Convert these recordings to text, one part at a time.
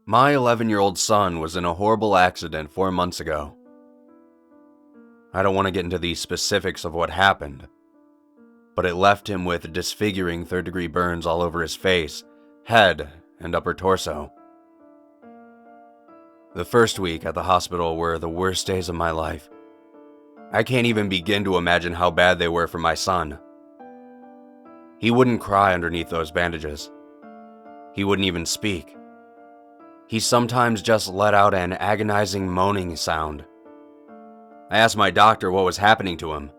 My 11-year-old son was in a horrible accident 4 months ago. I don't want to get into the specifics of what happened, but it left him with disfiguring third-degree burns all over his face, head, and upper torso. The first week at the hospital were the worst days of my life. I can't even begin to imagine how bad they were for my son. He wouldn't cry underneath those bandages. He wouldn't even speak. He sometimes just let out an agonizing moaning sound. I asked my doctor what was happening to him.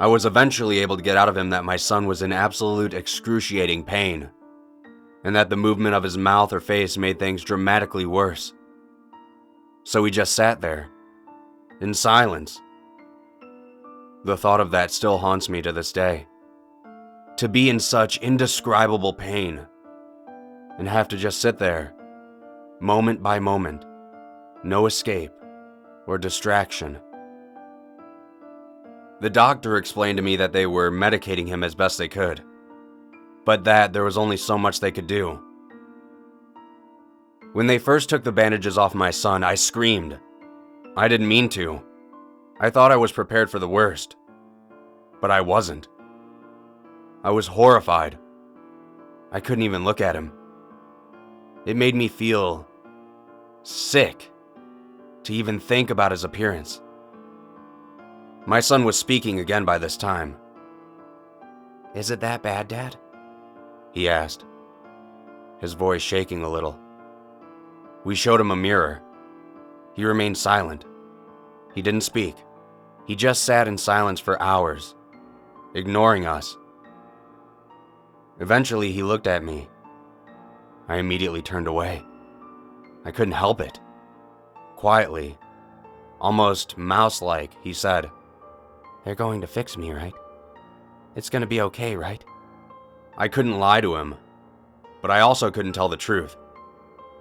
I was eventually able to get out of him that my son was in absolute excruciating pain, and that the movement of his mouth or face made things dramatically worse. So he just sat there, in silence. The thought of that still haunts me to this day. To be in such indescribable pain, and have to just sit there, moment by moment, no escape or distraction. The doctor explained to me that they were medicating him as best they could, but that there was only so much they could do. When they first took the bandages off my son, I screamed. I didn't mean to. I thought I was prepared for the worst, but I wasn't. I was horrified. I couldn't even look at him. It made me feel sick to even think about his appearance. My son was speaking again by this time. "Is it that bad, Dad?" he asked, his voice shaking a little. We showed him a mirror. He remained silent. He didn't speak. He just sat in silence for hours, ignoring us. Eventually, he looked at me. I immediately turned away. I couldn't help it. Quietly, almost mouse-like, he said, "They're going to fix me, right? It's going to be okay, right?" I couldn't lie to him, but I also couldn't tell the truth.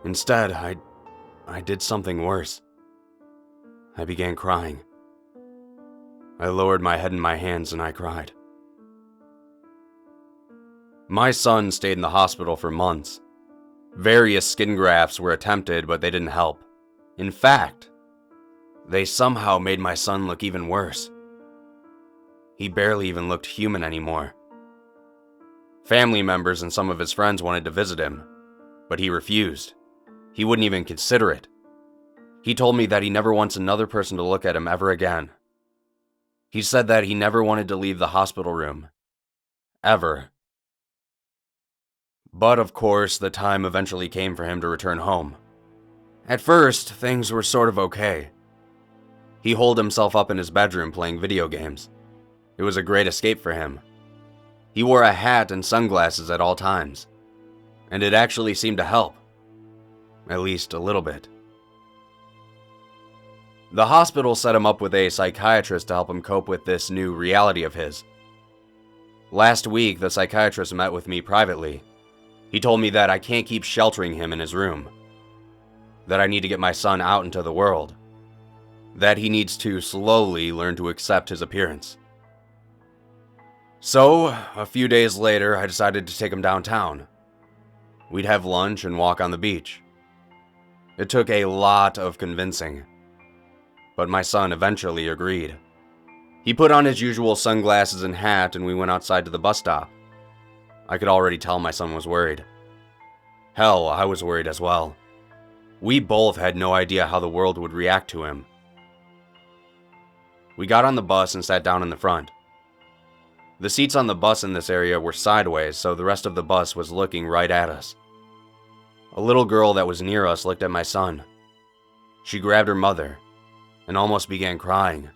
Instead, I did something worse. I began crying. I lowered my head in my hands and I cried. My son stayed in the hospital for months. Various skin grafts were attempted, but they didn't help. In fact, they somehow made my son look even worse. He barely even looked human anymore. Family members and some of his friends wanted to visit him, but he refused. He wouldn't even consider it. He told me that he never wants another person to look at him ever again. He said that he never wanted to leave the hospital room. Ever. But of course, the time eventually came for him to return home. At first, things were sort of okay. He holed himself up in his bedroom playing video games. It was a great escape for him. He wore a hat and sunglasses at all times, and it actually seemed to help. At least a little bit. The hospital set him up with a psychiatrist to help him cope with this new reality of his. Last week, the psychiatrist met with me privately. He told me that I can't keep sheltering him in his room. That I need to get my son out into the world. That he needs to slowly learn to accept his appearance. So, a few days later, I decided to take him downtown. We'd have lunch and walk on the beach. It took a lot of convincing, but my son eventually agreed. He put on his usual sunglasses and hat and we went outside to the bus stop. I could already tell my son was worried. Hell, I was worried as well. We both had no idea how the world would react to him. We got on the bus and sat down in the front. The seats on the bus in this area were sideways, so the rest of the bus was looking right at us. A little girl that was near us looked at my son. She grabbed her mother and almost began crying.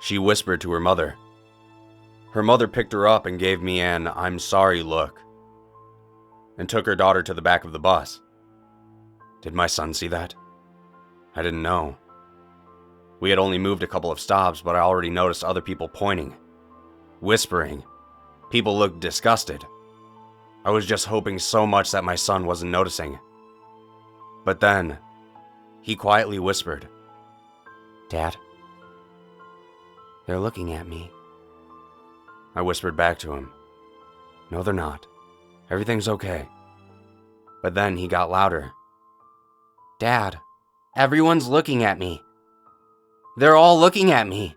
She whispered to her mother. Her mother picked her up and gave me an "I'm sorry" look and took her daughter to the back of the bus. Did my son see that? I didn't know. We had only moved a couple of stops, but I already noticed other people pointing, whispering. People looked disgusted. I was just hoping so much that my son wasn't noticing. But then, he quietly whispered, "Dad, they're looking at me." I whispered back to him, "No, they're not. Everything's okay." But then he got louder. Dad, everyone's looking at me. They're all looking at me.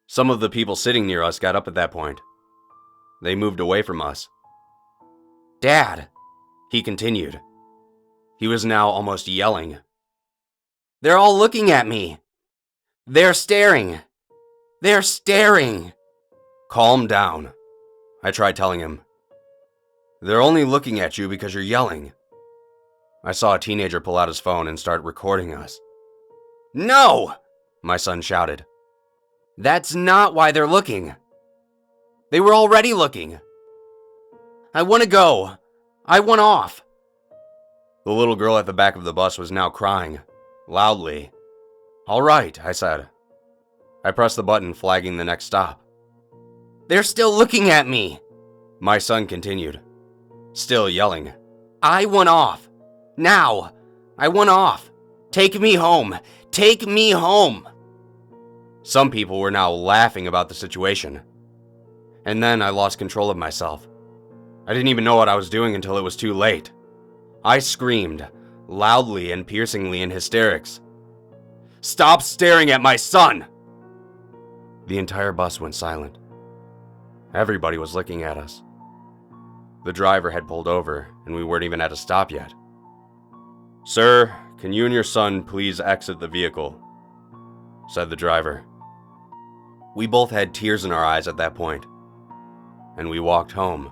Some of the people sitting near us got up at that point. They moved away from us. Dad, he continued. He was now almost yelling. They're all looking at me. They're staring. They're staring. Calm down, I tried telling him. They're only looking at you because you're yelling. I saw a teenager pull out his phone and start recording us. No, my son shouted. That's not why they're looking. They were already looking. I want to go. I want off. The little girl at the back of the bus was now crying, loudly. All right, I said. I pressed the button, flagging the next stop. They're still looking at me, my son continued, still yelling. I want off. Now. I want off. Take me home. Take me home. Some people were now laughing about the situation. And then I lost control of myself. I didn't even know what I was doing until it was too late. I screamed, loudly and piercingly in hysterics. Stop staring at my son! The entire bus went silent. Everybody was looking at us. The driver had pulled over, and we weren't even at a stop yet. Sir, can you and your son please exit the vehicle? Said the driver. We both had tears in our eyes at that point, and we walked home.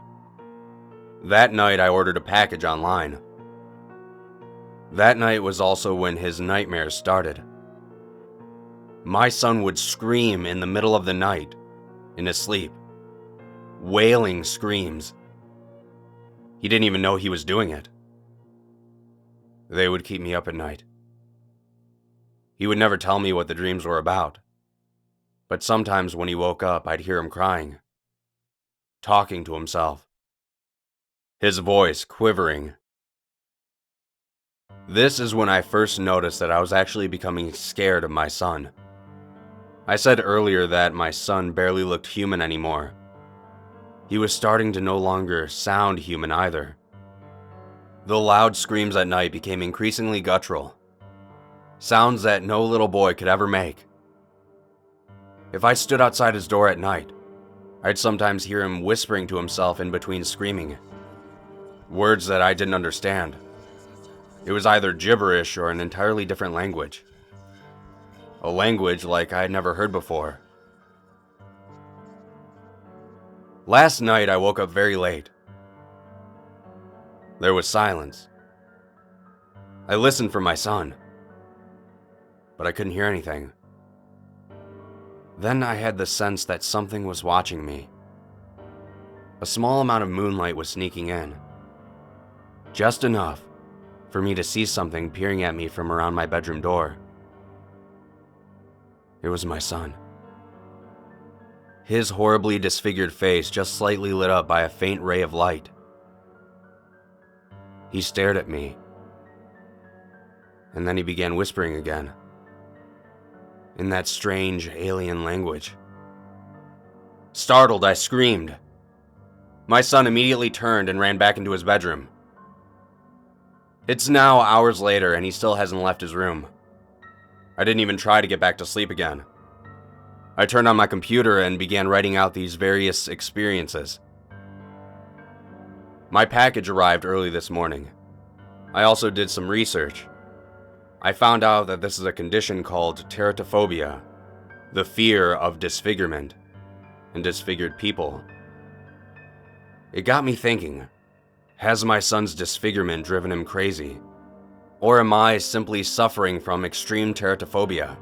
That night, I ordered a package online. That night was also when his nightmares started. My son would scream in the middle of the night, in his sleep. Wailing screams. He didn't even know he was doing it. They would keep me up at night. He would never tell me what the dreams were about, but sometimes when he woke up, I'd hear him crying, talking to himself, his voice quivering. This is when I first noticed that I was actually becoming scared of my son. I said earlier that my son barely looked human anymore. He was starting to no longer sound human either. The loud screams at night became increasingly guttural, sounds that no little boy could ever make. If I stood outside his door at night, I'd sometimes hear him whispering to himself in between screaming, words that I didn't understand. It was either gibberish or an entirely different language. A language like I had never heard before. Last night I woke up very late. There was silence. I listened for my son, but I couldn't hear anything. Then I had the sense that something was watching me. A small amount of moonlight was sneaking in. Just enough for me to see something peering at me from around my bedroom door. It was my son. His horribly disfigured face just slightly lit up by a faint ray of light. He stared at me, and then he began whispering again, in that strange alien language. Startled, I screamed. My son immediately turned and ran back into his bedroom. It's now hours later, and he still hasn't left his room. I didn't even try to get back to sleep again. I turned on my computer and began writing out these various experiences. My package arrived early this morning. I also did some research. I found out that this is a condition called Teratophobia, the fear of disfigurement and disfigured people. It got me thinking, has my son's disfigurement driven him crazy? Or am I simply suffering from extreme teratophobia,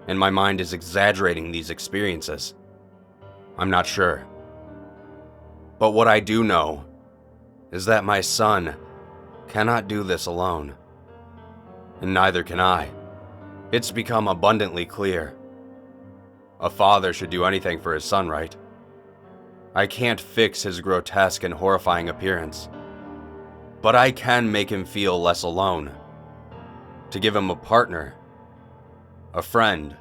and my mind is exaggerating these experiences? I'm not sure. But what I do know is that my son cannot do this alone. And neither can I. It's become abundantly clear. A father should do anything for his son, right? I can't fix his grotesque and horrifying appearance, but I can make him feel less alone. To give him a partner, a friend.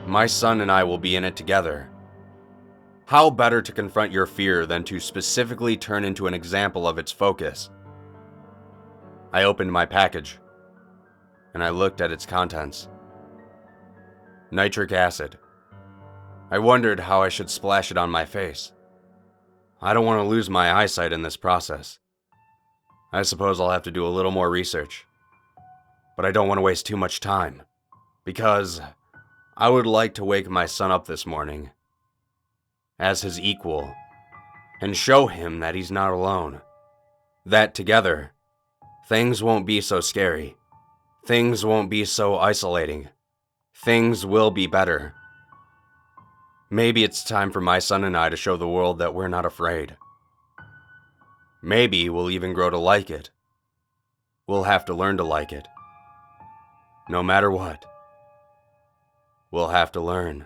My son and I will be in it together. How better to confront your fear than to specifically turn into an example of its focus? I opened my package. and I looked at its contents. Nitric acid. I wondered how I should splash it on my face. I don't want to lose my eyesight in this process. I suppose I'll have to do a little more research. But I don't want to waste too much time, because I would like to wake my son up this morning as his equal and show him that he's not alone. That together, things won't be so scary. Things won't be so isolating. Things will be better. Maybe it's time for my son and I to show the world that we're not afraid. Maybe we'll even grow to like it. We'll have to learn to like it. No matter what, we'll have to learn.